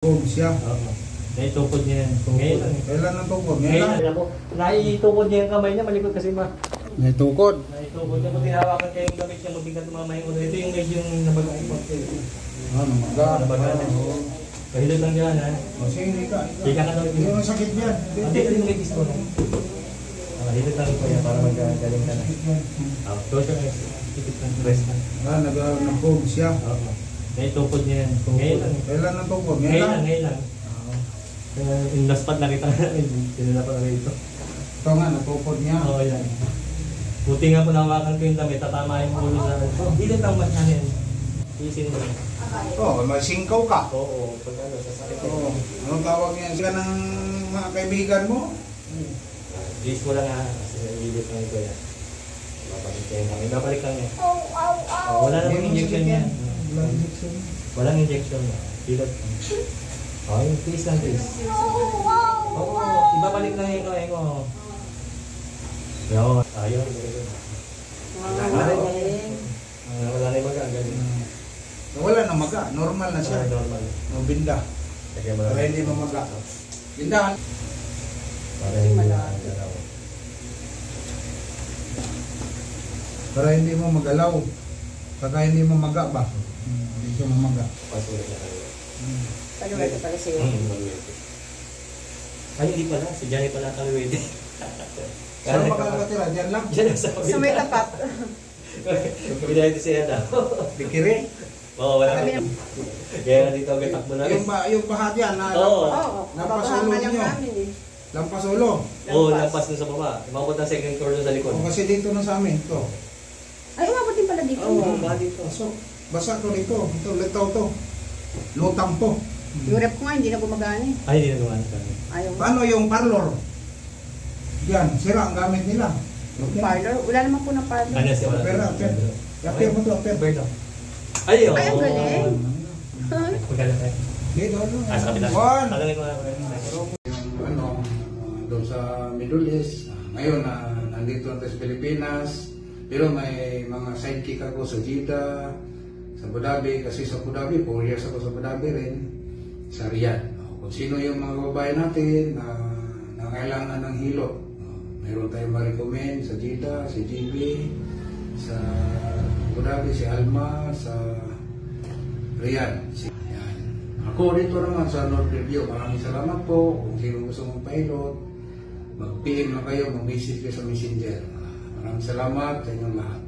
Siya. Naitukod niya yan. Ngayon lang. Kailan ang tukod? Ngayon lang. Naitukod niya yung kamay niya, malikot kasi ba? Naitukod? Naitukod niya. Kung tinawakan kayo yung gamit niya, mabigat mamaya ko. Ito yung medyo nabaga yung pagka. Namaga. Nabaga na. Kahilot lang dyan, ha? Sige, hindi ka. Hindi ka katawid. Hindi mo sakit yan. Hindi ka rin may isko. Hilot lang po yan para magagaling ka na. Close your eyes. Tikit lang. Rest lang. Nag-boom siya. Naitukod niya yan. Ngayon lang. Kailan ang tukod? Ngayon lang. Yung last part nakita namin, sinila pa na ito. Ito nga, natukod niya. Oo, yan. Buti nga po nawakan ko yung damit, tatama yung ulo sa akin. Hilot lang ba't yan? Isin mo. Oo, may singkaw ka. Oo, pag ano, sasakit. Oo. Anong tawag niya? Sila ng mga kaibigan mo? Please mo lang ha, kasi hilot lang ito yan. Babalik kayo namin. Babalik lang yan. Wala namang injection yan. Walang injection. Walang injection. Hilot lang. Oh, yung please lang, please. Oo, ibabalik lang yung kamay mo. Yun, ayun. Wala na yung maga, galing. Wala na maga, normal na siya. Normal. Binda. Para hindi mamaga. Bindahan. Para hindi magalaw. Para hindi mo magalaw. Saka hindi mo maga ba? Hindi siya mamaga. Pasulit na kayo. Paluwete pala siya. Ay, hindi pala. Si Johnny pala kaluwede. Saan makakatira? Diyan lang? Diyan sa Sa may tapat. Binayad ito siya na. Bikiri? Oo, wala kami. Kaya nga dito ang takbo na rin. Yung bahat yan na lampasulo ninyo. Lampasulo? Oo, lampas dun sa baba. Umabot ang second floor dun sa likod. O kasi dito na sa amin. Ito. Ay, umabot din pala dito. Oo, ba dito? Basa to dito. Ito, litaw to. Lutang to. Yung rep ko nga, hindi na gumagana eh. Ay, hindi na gumana. Ayaw. Paano yung parlor? Yan, sira ang gamit nila. Parlor? Wala naman po ng parlor. Ano siya? Pero, apir mo to, apir. Ay, oo. Ay, ang galing. Pagkala tayo. Dito, ano? Sa kapila. One. Talangin mo na. Ano, doon sa Middle East. Ngayon, nandito na sa Pilipinas. Pero may mga sidekick ako sa Jeddah, sa Abu Dhabi. Kasi sa Abu Dhabi, 4 years ako sa Abu Dhabi rin. Sa Riyadh. Kung sino yung mga babae natin na nangailangan ng hilot. Meron tayong ma-recommend sa Jeddah, si GB, sa Abu Dhabi, si Alma, sa Riyadh. Yan. Ako dito naman sa North Review. Maraming salamat po. Kung sino gusto mong pilot, mag-PM na kayo, mag-message kayo sa Messenger. Maraming salamat sa inyong lahat.